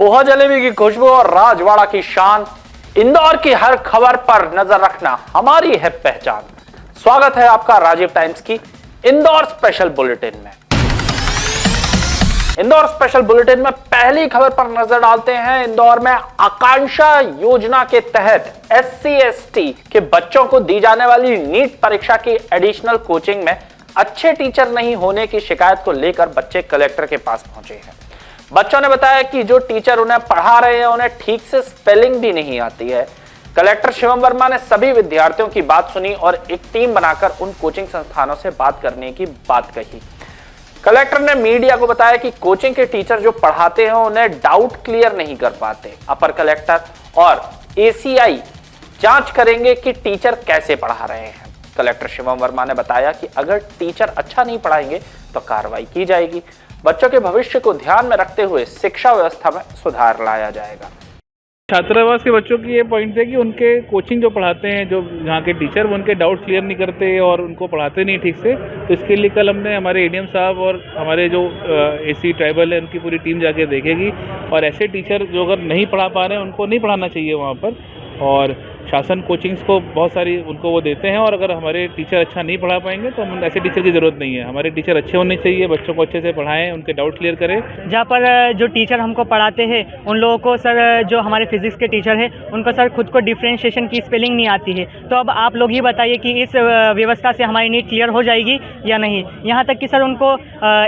पोहा जलेबी की खुशबू और राजवाड़ा की शान, इंदौर की हर खबर पर नजर रखना हमारी है पहचान। स्वागत है आपका राजीव टाइम्स की इंदौर स्पेशल बुलेटिन में। इंदौर स्पेशल बुलेटिन में पहली खबर पर नजर डालते हैं। इंदौर में आकांक्षा योजना के तहत SC/ST के बच्चों को दी जाने वाली नीट परीक्षा की एडिशनल कोचिंग में अच्छे टीचर नहीं होने की शिकायत को लेकर बच्चे कलेक्टर के पास पहुंचे हैं। बच्चों ने बताया कि जो टीचर उन्हें पढ़ा रहे हैं उन्हें ठीक से स्पेलिंग भी नहीं आती है। कलेक्टर शिवम वर्मा ने सभी विद्यार्थियों की बात सुनी और एक टीम बनाकर उन कोचिंग संस्थानों से बात करने की बात कही। कलेक्टर ने मीडिया को बताया कि कोचिंग के टीचर जो पढ़ाते हैं उन्हें डाउट क्लियर नहीं कर पाते। अपर कलेक्टर और ACI जांच करेंगे कि टीचर कैसे पढ़ा रहे हैं। कलेक्टर शिवम वर्मा ने बताया कि अगर टीचर अच्छा नहीं पढ़ाएंगे तो कार्रवाई की जाएगी। बच्चों के भविष्य को ध्यान में रखते हुए शिक्षा व्यवस्था में सुधार लाया जाएगा। छात्रावास के बच्चों की ये पॉइंट है कि उनके कोचिंग जो पढ़ाते हैं, जो यहाँ के टीचर, वो उनके डाउट क्लियर नहीं करते और उनको पढ़ाते नहीं ठीक से। तो इसके लिए कल हमने हमारे ADM साहब और हमारे जो AC ट्राइबल है उनकी पूरी टीम जाके देखेगी और ऐसे टीचर जो अगर नहीं पढ़ा पा रहे हैं उनको नहीं पढ़ाना चाहिए वहाँ पर। और शासन कोचिंग्स को बहुत सारी उनको वो देते हैं और अगर हमारे टीचर अच्छा नहीं पढ़ा पाएंगे तो हम ऐसे टीचर की ज़रूरत नहीं है। हमारे टीचर अच्छे होने चाहिए, बच्चों को अच्छे से पढ़ाएं, उनके डाउट क्लियर करें। जहाँ पर जो टीचर हमको पढ़ाते हैं उन लोगों को सर, जो हमारे फिजिक्स के टीचर हैं उनको सर खुद को डिफ्रेंशिएशन की स्पेलिंग नहीं आती है। तो अब आप लोग ही बताइए कि इस व्यवस्था से हमारी नीट क्लियर हो जाएगी या नहीं। यहाँ तक कि सर उनको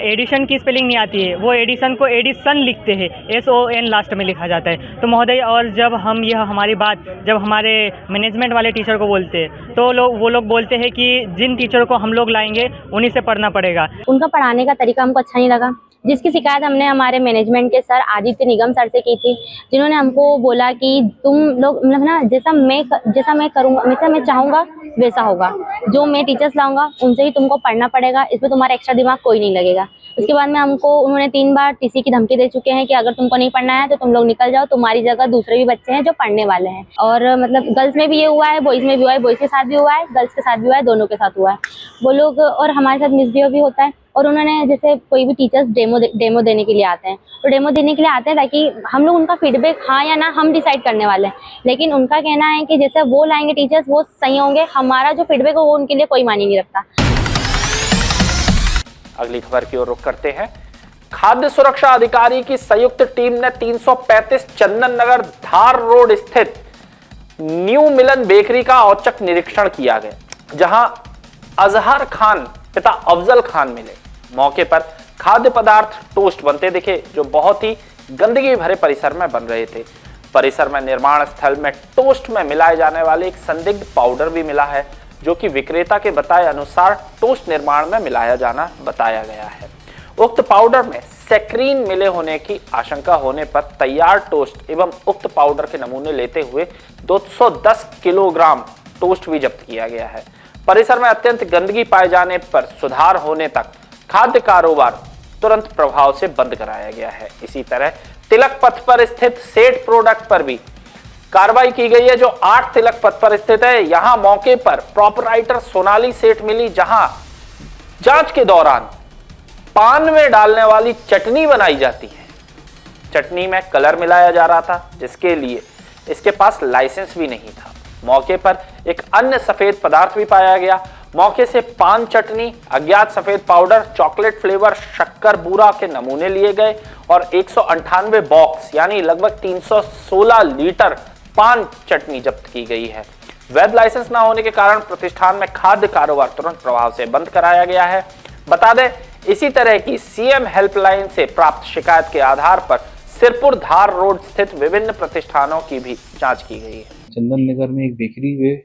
एडिशन की स्पेलिंग नहीं आती है, वो एडिशन को एडिसन लिखते हैं, SON लास्ट में लिखा जाता है। तो महोदय, और जब हम यह हमारी बात जब हमारे मैनेजमेंट वाले टीचर को बोलते हैं तो वो लोग बोलते हैं कि जिन टीचर को हम लोग लाएंगे उन्हीं से पढ़ना पड़ेगा। उनका पढ़ाने का तरीका हमको अच्छा नहीं लगा, जिसकी शिकायत हमने हमारे मैनेजमेंट के सर आदित्य निगम सर से की थी, जिन्होंने हमको बोला कि तुम लोग मतलब ना जैसा मैं करूँगा, जैसा मैं चाहूँगा वैसा होगा, जो मैं टीचर्स लाऊंगा उनसे ही तुमको पढ़ना पड़ेगा, इसमें तुम्हारा एक्स्ट्रा दिमाग कोई नहीं लगेगा। उसके बाद में हमको उन्होंने 3 बार TC की धमकी दे चुके हैं कि अगर तुमको नहीं पढ़ना है तो तुम लोग निकल जाओ, तुम्हारी जगह दूसरे भी बच्चे हैं जो पढ़ने वाले हैं। और मतलब गर्ल्स में भी ये हुआ है, बॉयज़ में भी हुआ है, बॉयज़ के साथ भी हुआ है, गर्ल्स के साथ भी हुआ है, दोनों के साथ हुआ है। वो लोग और हमारे साथ मिसबिहेव भी होता है। और उन्होंने जैसे कोई भी टीचर्स डेमो देने के लिए आते हैं, तो डेमो देने के लिए आते हैं ताकि हम लोग उनका फीडबैक हाँ या ना हम डिसाइड करने वाले हैं। लेकिन उनका कहना है कि जैसे वो लाएंगे टीचर्स वो सही होंगे, हमारा जो फीडबैक हो वो उनके लिए कोई मायने नहीं रखता। अगली खबर की ओर रुख करते हैं। खाद्य सुरक्षा अधिकारी की संयुक्त टीम ने 335 चंदन नगर धार रोड स्थित न्यू मिलन बेकरी का औचक निरीक्षण किया गया, जहां अजहर खान पिता अफजल खान मिले। मौके पर खाद्य पदार्थ टोस्ट बनते दिखे, जो बहुत ही गंदगी भरे परिसर में बन रहे थे। परिसर में निर्माण स्थल में टोस्ट में मिलाए जाने वाले एक संदिग्ध पाउडर भी मिला है, जो कि विक्रेता के बताए अनुसार टोस्ट निर्माण में मिलाया जाना बताया गया है। उक्त पाउडर में सेक्रीन मिले होने की आशंका होने पर तैयार टोस्ट एवं उक्त पाउडर के नमूने लेते हुए 210 किलोग्राम टोस्ट भी जब्त किया गया है। परिसर में अत्यंत गंदगी पाए जाने पर सुधार होने तक खाद्य कारोबार तुरंत प्रभाव से बंद कराया गया है। इसी तरह तिलक पथ पर स्थित सेठ प्रोडक्ट पर भी कार्रवाई की गई है, जो 8 तिलक पथ पर स्थित है। यहां मौके पर प्रोपराइटर सोनाली सेठ मिली, जहां जांच के दौरान पान में डालने वाली चटनी बनाई जाती है। चटनी में कलर मिलाया जा रहा था, जिसके लिए इसके पास लाइसेंस भी नहीं था। मौके पर एक अन्य सफेद पदार्थ भी पाया गया। मौके से पान चटनी, अज्ञात सफेद पाउडर, चॉकलेट फ्लेवर, शक्कर बूरा के नमूने लिए गए और 198 बॉक्स यानी लगभग 316 लीटर पान चटनी जब्त की गई है। वैध लाइसेंस न होने के कारण प्रतिष्ठान में खाद्य कारोबार तुरंत प्रभाव से बंद कराया गया है। बता दें, इसी तरह की CM हेल्पलाइन से प्राप्त शिकायत के आधार पर सिरपुर धार रोड स्थित विभिन्न प्रतिष्ठानों की भी जांच की गई है। चंदन नगर में एक बेकरी है,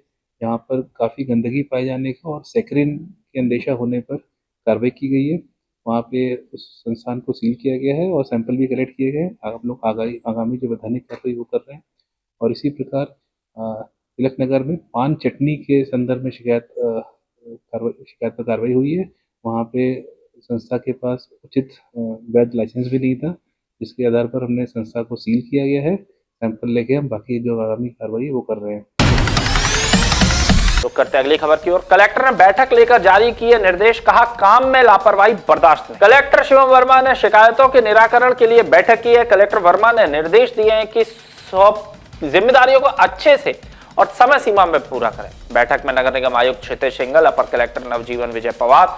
यहाँ पर काफ़ी गंदगी पाए जाने का और सेक्रिन के अंदेशा होने पर कार्रवाई की गई है। वहाँ पे उस संस्थान को सील किया गया है और सैंपल भी कलेक्ट किए गए हैं। हम लोग आगामी जो वैधानिक कार्रवाई वो कर रहे हैं। और इसी प्रकार तिलक नगर में पान चटनी के संदर्भ में शिकायत पर कार्रवाई हुई है। वहाँ पे संस्था के पास उचित वैध लाइसेंस भी नहीं था, जिसके आधार पर हमने संस्था को सील किया गया है। सैंपल लेके हम बाकी जो आगामी कार्रवाई वो कर रहे हैं। रुक करते अगली खबर की ओर। कलेक्टर ने बैठक लेकर जारी किए निर्देश, कहा काम में लापरवाही बर्दाश्त नहीं। कलेक्टर शिवम वर्मा ने शिकायतों के निराकरण के लिए बैठक की है। कलेक्टर वर्मा ने निर्देश दिए हैं कि सब जिम्मेदारियों को अच्छे से और समय सीमा में पूरा करें। बैठक में नगर निगम आयुक्त क्षितिज सिंघल, अपर कलेक्टर नवजीवन विजय पवार,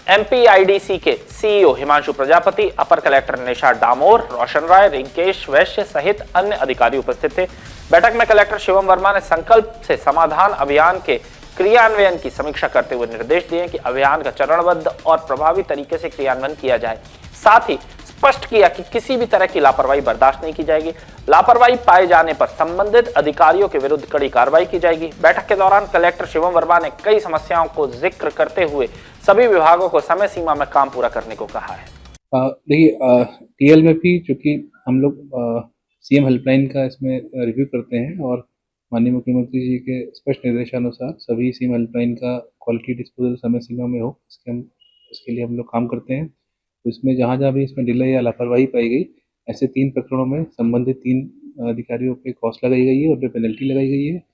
एमपीआईडीसी के सीईओ हिमांशु प्रजापति, अपर कलेक्टर निशा डामोर, रोशन राय, रिंकेश वैश्य सहित अन्य अधिकारी उपस्थित थे। बैठक में कलेक्टर शिवम वर्मा ने संकल्प से समाधान अभियान के क्रियान्वयन की समीक्षा करते हुए निर्देश दिए कि अभियान का चरणबद्ध और प्रभावी तरीके से क्रियान्वयन किया जाए। साथ ही स्पष्ट किया कि किसी भी तरह की लापरवाही बर्दाश्त नहीं की जाएगी। लापरवाही पाए जाने पर संबंधित अधिकारियों के विरुद्ध कड़ी कार्रवाई की जाएगी। बैठक के दौरान कलेक्टर शिवम वर्मा ने कई समस्याओं को जिक्र करते हुए सभी विभागों को समय सीमा में काम पूरा करने को कहा है। देखिए, टीएल में भी चूंकि हम लोग सीएम हेल्पलाइन का इसमें रिव्यू करते हैं और माननीय मुख्यमंत्री जी के स्पष्ट निर्देशानुसार सभी सीएम हेल्पलाइन का क्वालिटी डिस्पोजल समय सीमा में हो, इसके लिए हम लोग काम करते हैं। तो इसमें जहाँ भी इसमें डिले या लापरवाही पाई गई, ऐसे 3 प्रकरणों में संबंधित 3 अधिकारियों पे कॉस्ट लगाई गई है और पे पेनल्टी लगाई गई है।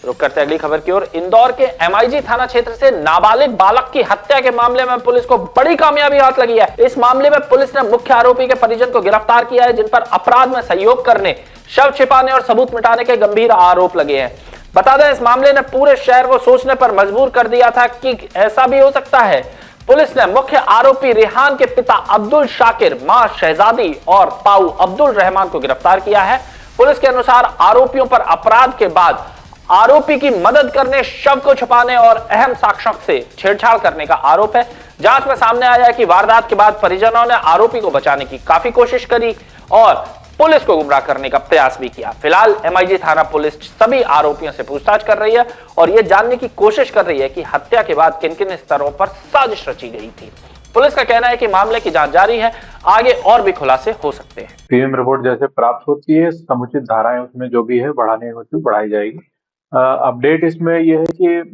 रुक करते अगली खबर की ओर। इंदौर के एमआईजी थाना क्षेत्र से नाबालिग बालक की हत्या के मामले में पुलिस को बड़ी कामयाबी हाथ लगी है। इस मामले में पुलिस ने मुख्य आरोपी के परिजन को गिरफ्तार किया है, जिन पर अपराध में सहयोग करने, शव छिपाने और सबूत मिटाने के गंभीर आरोप लगे हैं। बता दें, इस मामले ने पूरे शहर को सोचने पर मजबूर कर दिया था कि ऐसा भी हो सकता है। पुलिस ने मुख्य आरोपी रेहान के पिता अब्दुल शाकिर, मां शहजादी और ताऊ अब्दुल रहमान को गिरफ्तार किया है। पुलिस के अनुसार आरोपियों पर अपराध के बाद आरोपी की मदद करने, शव को छुपाने और अहम साक्ष्यों से छेड़छाड़ करने का आरोप है। जांच में सामने आया है कि वारदात के बाद परिजनों ने आरोपी को बचाने की काफी कोशिश करी और पुलिस को गुमराह करने का प्रयास भी किया। फिलहाल एमआईजी थाना पुलिस सभी आरोपियों से पूछताछ कर रही है और यह जानने की कोशिश कर रही है कि हत्या के बाद किन किन स्तरों पर साजिश रची गई थी। पुलिस का कहना है कि मामले की जांच जारी है, आगे और भी खुलासे हो सकते हैं। पीएम रिपोर्ट जैसे प्राप्त होती है, समुचित धाराएं उसमें जो भी है बढ़ाने होती बढ़ाई जाएगी। अपडेट इसमें यह है कि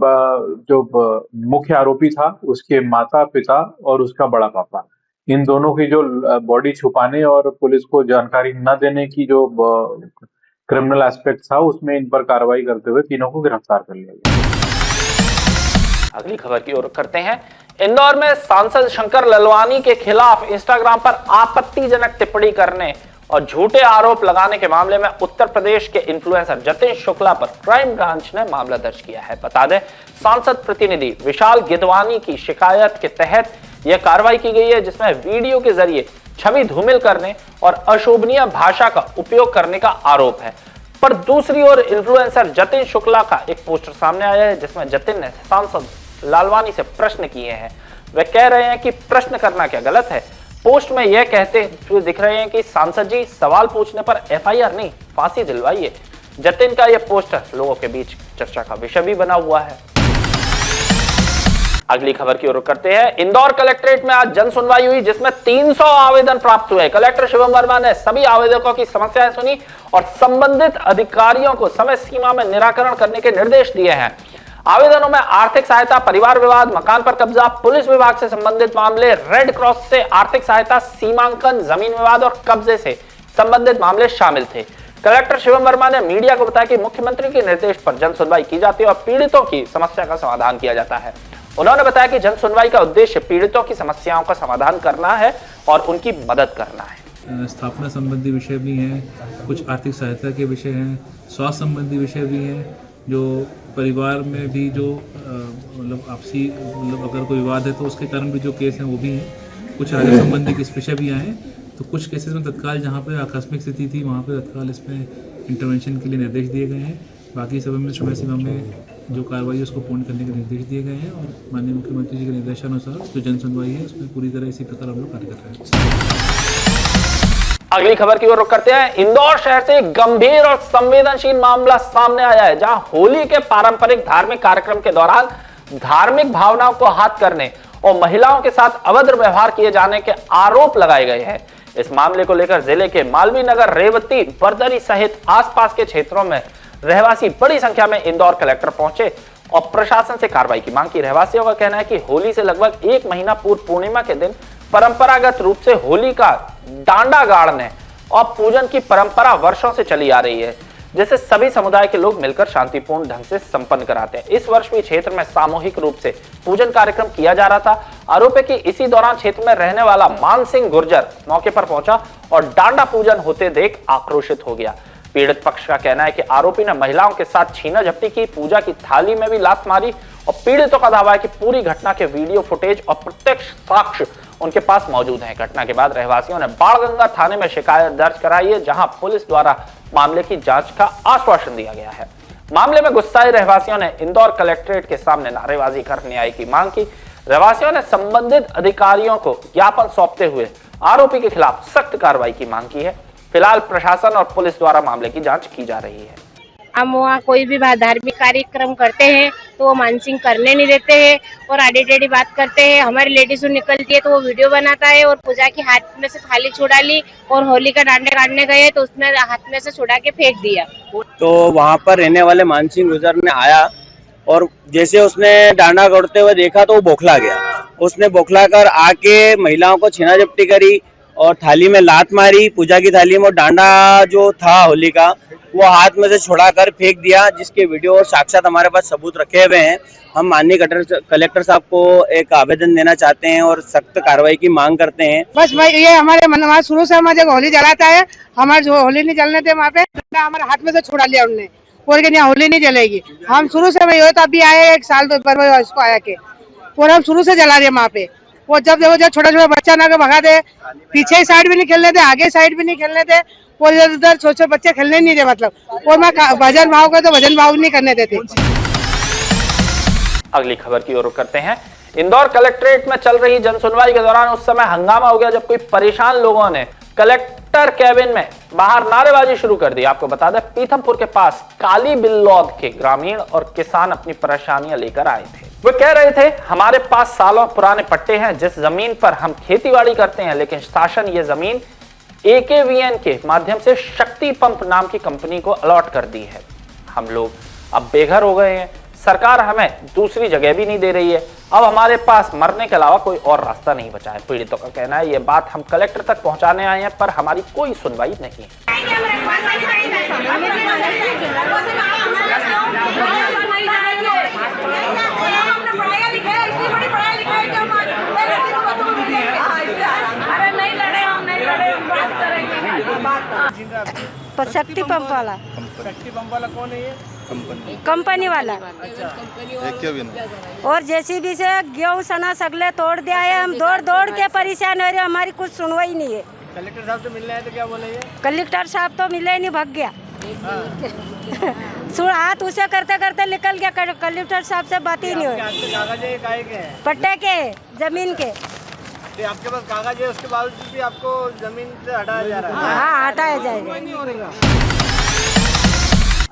जो मुख्य आरोपी था, उसके माता पिता और उसका बड़ा पापा, इन दोनों की जो बॉडी छुपाने और पुलिस को जानकारी न देने की जो क्रिमिनल एस्पेक्ट था, उसमें इन पर कार्रवाई करते हुए तीनों को गिरफ्तार कर लिया गया। अगली खबर की ओर करते हैं। इंदौर में सांसद शंकर ललवानी के खिलाफ इंस्टाग्राम पर आपत्तिजनक टिप्पणी करने और झूठे आरोप लगाने के मामले में उत्तर प्रदेश के इन्फ्लुएंसर जतिन शुक्ला पर क्राइम ब्रांच ने मामला दर्ज किया है। बता दें, सांसद प्रतिनिधि विशाल गिदवानी की शिकायत के तहत यह कार्रवाई की गई है, जिसमें वीडियो के जरिए छवि धूमिल करने और अशोभनीय भाषा का उपयोग करने का आरोप है। पर दूसरी ओर इन्फ्लुएंसर जतिन शुक्ला का एक पोस्टर सामने आया है, जिसमें जतिन ने सांसद लालवानी से प्रश्न किए हैं। वे कह रहे हैं कि प्रश्न करना क्या गलत है। पोस्ट में यह कहते हुए दिख रहे हैं कि सांसद जी, सवाल पूछने पर एफआईआर नहीं, फांसी दिलवाइए। जतिन का यह पोस्टर लोगों के बीच चर्चा का विषय भी बना हुआ है। अगली खबर की ओर करते हैं। इंदौर कलेक्ट्रेट में आज जन सुनवाई हुई, जिसमें 300 आवेदन प्राप्त हुए। कलेक्टर शिवम वर्मा ने सभी आवेदकों की समस्याएं सुनी और संबंधित अधिकारियों को समय सीमा में निराकरण करने के निर्देश दिए हैं। आवेदनों में आर्थिक सहायता, परिवार विवाद, मकान पर कब्जा, पुलिस विभाग से संबंधित मामले, रेड क्रॉस से आर्थिक सहायता, सीमांकन, जमीन विवाद और कब्जे से संबंधित मामले शामिल थे। कलेक्टर शिवम वर्मा ने मीडिया को बताया कि मुख्यमंत्री के निर्देश पर जन सुनवाई की जाती है और पीड़ितों की समस्या का समाधान किया जाता है। उन्होंने बताया कि जन सुनवाई का उद्देश्य पीड़ितों की समस्याओं का समाधान करना है और उनकी मदद करना है। स्थापना संबंधी विषय भी हैं, कुछ आर्थिक सहायता के विषय हैं, स्वास्थ्य संबंधी विषय भी हैं, जो परिवार में भी जो मतलब आपसी अगर कोई विवाद है तो उसके कारण भी जो केस हैं वो भी हैं, कुछ राज्य संबंधी केस विषय भी आए। तो कुछ केसेस में तत्काल जहाँ पे आकस्मिक स्थिति थी वहाँ पे तत्काल इसमें इंटरवेंशन के लिए निर्देश दिए गए हैं। बाकी सब में समय सीमा में जो कार्रवाई है उसको पूर्ण करने के निर्देश दिए गए हैं और माननीय मुख्यमंत्री जी के निर्देशानुसार जो जन सुनवाई है उसमें पूरी तरह इसी प्रकार हम लोग कार्य कर रहे हैं। अगली खबर की ओर रुख करते हैं। इंदौर शहर से एक गंभीर और संवेदनशील मामला सामने आया है, जहां होली के पारंपरिक धार्मिक कार्यक्रम के दौरान धार्मिक भावनाओं को आहत करने और महिलाओं के साथ अभद्र व्यवहार किए जाने के आरोप लगाए गए हैं। इस मामले को लेकर जिले के मालवीय नगर, रेवती, बरदरी सहित आसपास के क्षेत्रों में रहवासी बड़ी संख्या में इंदौर कलेक्टर पहुंचे और प्रशासन से कार्रवाई की मांग की। रहवासियों का कहना है कि होली से लगभग 1 महीना पूर्व पूर्णिमा के दिन परंपरागत रूप से होली का डांडा गाड़ने और पूजन की परंपरा वर्षों से चली आ रही है। जिसे सभी समुदाय के लोग मिलकर शांतिपूर्ण ढंग से संपन्न कराते हैं। इस वर्ष भी क्षेत्र में सामूहिक रूप से पूजन कार्यक्रम किया जा रहा था। आरोप है कि इसी दौरान क्षेत्र में रहने वाला मान सिंह गुर्जर मौके पर पहुंचा और डांडा पूजन होते देख आक्रोशित हो गया। पीड़ित पक्ष का कहना है कि आरोपी ने महिलाओं के साथ छीना झपटी की, पूजा की थाली में भी लात मारी और पीड़ितों का दावा है कि पूरी घटना के वीडियो फुटेज और प्रत्यक्ष साक्ष्य उनके पास मौजूद हैं। घटना के बाद रहवासियों ने बाणगंगा थाने में शिकायत दर्ज कराई है, जहां पुलिस द्वारा मामले की जांच का आश्वासन दिया गया है। मामले में गुस्साए रहवासियों ने इंदौर कलेक्ट्रेट के सामने नारेबाजी कर न्याय की मांग की। रहवासियों ने संबंधित अधिकारियों को ज्ञापन सौंपते हुए आरोपी के खिलाफ सख्त कार्रवाई की मांग की है। फिलहाल प्रशासन और पुलिस द्वारा मामले की जांच की जा रही है। हम वहाँ कोई भी धार्मिक कार्यक्रम करते हैं तो वो मानसिंह करने नहीं देते हैं और आड़ी टेढ़ी बात करते हैं। हमारी लेडीज निकलती है तो वो वीडियो बनाता है और पूजा के हाथ में से थाली छुड़ा ली और होली का डांडे काटने गए तो उसमें हाथ में से छुड़ा के फेंक दिया। तो वहाँ पर रहने वाले मानसिंह गुर्जर ने आया और जैसे उसने डांडा करते हुए देखा तो वो बौखला गया। उसने बौखला कर आके महिलाओं को छीना झपटी करी और थाली में लात मारी। पूजा की थाली में डांडा जो था होली का वो हाथ में से छुड़ा कर फेंक दिया, जिसके वीडियो और साक्षात हमारे पास सबूत रखे हुए हैं। हम माननीय कलेक्टर साहब को एक आवेदन देना चाहते हैं और सख्त कार्रवाई की मांग करते हैं। बस भाई ये हमारे मन शुरू से हमारे जब होली जलाता है, हमारे जो होली नहीं जलने थे वहाँ पे हमारे हाथ में से छुड़ा लिया उनने, बोल के यहाँ होली नहीं जलेगी। हम शुरू से वही तो अभी आए 1 साल तो पर इसको आया के और हम शुरू से जला रहे वहाँ पे। वो जब देखो जब छोटा छोटा बच्चा ना भगा दे, पीछे साइड भी नहीं खेलने थे, आगे साइड भी नहीं खेलने थे, और इधर उधर छोटे बच्चे खेलने नहीं थे मतलब। और मैं भजन भाव का तो भजन भाव नहीं करने देते। अगली खबर की ओर रुख करते हैं। इंदौर कलेक्ट्रेट में चल रही जनसुनवाई के दौरान उस समय हंगामा हो गया जब कोई परेशान लोगों ने कलेक्टर कैबिन में बाहर नारेबाजी शुरू कर दी। आपको बता दें, पीथमपुर के पास काली बिल्लौद के ग्रामीण और किसान अपनी परेशानियां लेकर आए थे। वे कह रहे थे, हमारे पास सालों पुराने पट्टे हैं जिस जमीन पर हम खेतीबाड़ी करते हैं, लेकिन शासन ये जमीन AKVN के माध्यम से शक्ति पंप नाम की कंपनी को अलॉट कर दी है। हम लोग अब बेघर हो गए हैं, सरकार हमें दूसरी जगह भी नहीं दे रही है। अब हमारे पास मरने के अलावा कोई और रास्ता नहीं बचा है। पीड़ितों का कहना है, ये बात हम कलेक्टर तक पहुंचाने आए हैं पर हमारी कोई सुनवाई नहीं है। शक्ति पंप वाला कौन है ये? कंपनी वाला। और JCB से गेहूँ सना सगले तोड़ दिया है। हम दौड़ दौड़ के परेशान हो रहे, हमारी कुछ सुनवाई नहीं है। कलेक्टर साहब से मिलने आए तो क्या बोले ये? कलेक्टर साहब तो मिले नहीं, भाग गया। सुन हाथ उसे करते करते निकल गया। कलेक्टर साहब से बात ही नहीं हुई। कागज है काहे के हैं? पट्टे के, जमीन के। आपके पास कागज है, उसके बावजूद भी आपको जमीन से हटाया जा रहा है? हाँ, हटाया जाएगा।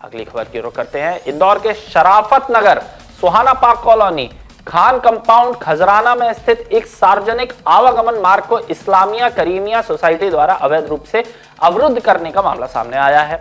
अगली खबर की रुख करते हैं। इंदौर के Sharafat Nagar Suhana park colony Khan compound Khajrana में स्थित एक सार्वजनिक आवागमन मार्ग को इस्लामिया करीमिया सोसाइटी द्वारा अवैध रूप से अवरुद्ध करने का मामला सामने आया है।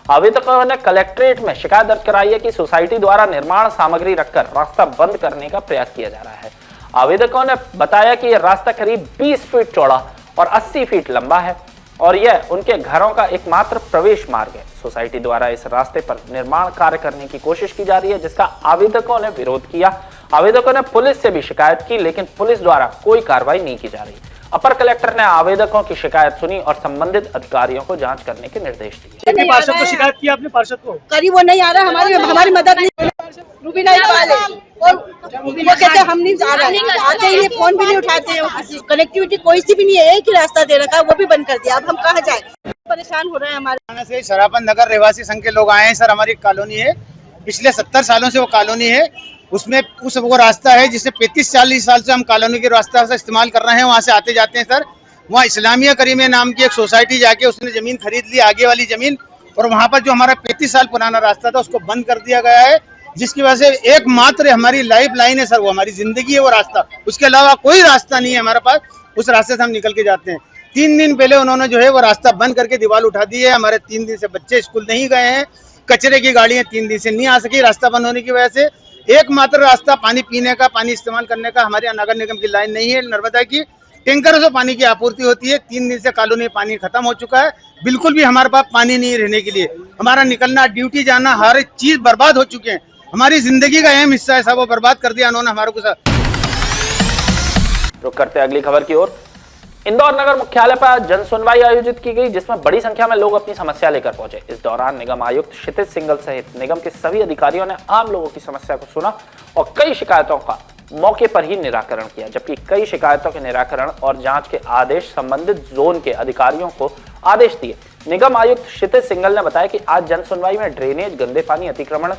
आवेदकों ने कलेक्ट्रेट में शिकायत दर्ज कराई है कि सोसाइटी द्वारा निर्माण सामग्री रखकर रास्ता बंद करने का प्रयास किया जा रहा है। आवेदकों ने बताया कि यह रास्ता करीब 20 फीट चौड़ा और 80 फीट लंबा है और यह उनके घरों का एकमात्र प्रवेश मार्ग है। सोसाइटी द्वारा इस रास्ते पर निर्माण कार्य करने की कोशिश की जा रही है, जिसका आवेदकों ने विरोध किया। आवेदकों ने पुलिस से भी शिकायत की, लेकिन पुलिस द्वारा कोई कार्रवाई नहीं की जा रही। अपर कलेक्टर ने आवेदकों की शिकायत सुनी और संबंधित अधिकारियों को जांच करने के निर्देश दिए। पार्षद को शिकायत की आपने? पार्षद को करीब वो नहीं आ रहा, हमारी मदद नहीं। रूबीना इकबाल है और वो कहते हम नहीं आ रहे, आते ही फोन भी नहीं उठाते हैं। कनेक्टिविटी कोई सी भी नहीं है, एक ही रास्ता दे रखा है, वो भी बंद कर दिया। अब हम कहाँ जाए? परेशान हो रहे हैं। हमारे से शराफत नगर रहवासी संघ के लोग आए हैं सर। हमारी कॉलोनी है, पिछले 70 सालों से वो कॉलोनी है। उसमें वो रास्ता है जिससे 35-40 साल से हम कॉलोनी के रास्ता से इस्तेमाल कर रहे हैं, वहाँ से आते जाते हैं सर। वहाँ इस्लामिया करीमिया नाम की एक सोसाइटी जाके उसने जमीन खरीद ली, आगे वाली जमीन, और वहाँ पर जो हमारा 35 साल पुराना रास्ता था उसको बंद कर दिया गया है, जिसकी वजह से एकमात्र हमारी लाइफ लाइन है सर, वो हमारी जिंदगी है वो रास्ता। उसके अलावा कोई रास्ता नहीं है हमारे पास, उस रास्ते से हम निकल के जाते हैं। 3 दिन पहले उन्होंने जो है वो रास्ता बंद करके दीवार उठा दी है। हमारे 3 दिन से बच्चे स्कूल नहीं गए हैं, कचरे की गाड़ियां 3 दिन से नहीं आ सकी रास्ता बंद होने की वजह से। एकमात्र रास्ता पानी पीने का, पानी इस्तेमाल करने का हमारे यहाँ नगर निगम की लाइन नहीं है नर्मदा की, टैंकरों से पानी की आपूर्ति होती है। 3 दिन से कॉलोनी में पानी खत्म हो चुका है, बिल्कुल भी हमारे पास पानी नहीं रहने के लिए। हमारा निकलना, ड्यूटी जाना, हर एक चीज बर्बाद हो चुके हैं। हमारी जिंदगी का अहम हिस्सा है सब वो बर्बाद कर दिया उन्होंने हमारे को साथ। रुक करते हैं अगली खबर की ओर। इंदौर नगर मुख्यालय पर जन सुनवाई आयोजित की गई, जिसमें बड़ी संख्या में लोग अपनी समस्या लेकर पहुंचे। इस दौरान निगम आयुक्त क्षितिज सिंघल सहित निगम के सभी अधिकारियों ने आम लोगों की समस्या को सुना और कई शिकायतों का मौके पर ही निराकरण किया, जबकि कई शिकायतों के निराकरण और जांच के आदेश संबंधित जोन के अधिकारियों को आदेश दिए। निगम आयुक्त क्षितिज सिंघल ने बताया कि आज जन सुनवाई में ड्रेनेज, गंदे पानी, अतिक्रमण,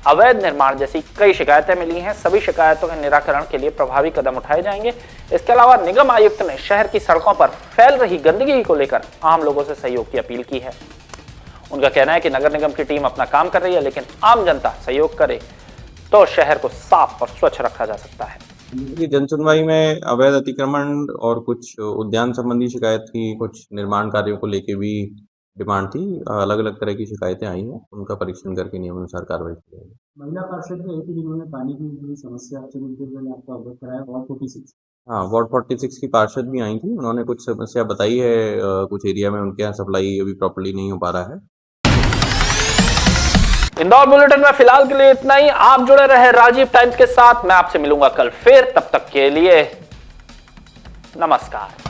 अवैध निर्माण जैसी कई शिकायतें मिली हैं। सभी शिकायतों के निराकरण के लिए प्रभावी कदम उठाए जाएंगे। इसके अलावा निगम आयुक्त ने शहर की सड़कों पर फैल रही गंदगी को लेकर आम लोगों से सहयोग की अपील की है। उनका कहना है कि नगर निगम की टीम अपना काम कर रही है, लेकिन आम जनता सहयोग करे तो शहर को साफ और स्वच्छ रखा जा सकता है। ये जन सुनवाई में अवैध अतिक्रमण और कुछ उद्यान संबंधी शिकायत थी, कुछ निर्माण कार्यों को लेके भी डिमांड थी। अलग अलग तरह की शिकायतें आई हैं, उनका परीक्षण करके नियमानुसार कार्रवाई की जाएगी। महिला पार्षद भी थी जिन्होंने पानी की समस्या आपसे मिलकर मैंने आपको अवगत कराया। वार्ड 46, हाँ, वार्ड 46 की पार्षद भी आई थी, उन्होंने कुछ समस्या बताई है। कुछ एरिया में उनके यहाँ सप्लाई अभी प्रॉपर्ली नहीं हो पा रहा है। इंदौर बुलेटिन में फिलहाल के लिए इतना ही। आप जुड़े रहे राजीव टाइम्स के साथ। मैं आपसे मिलूंगा कल फिर, तब तक के लिए नमस्कार।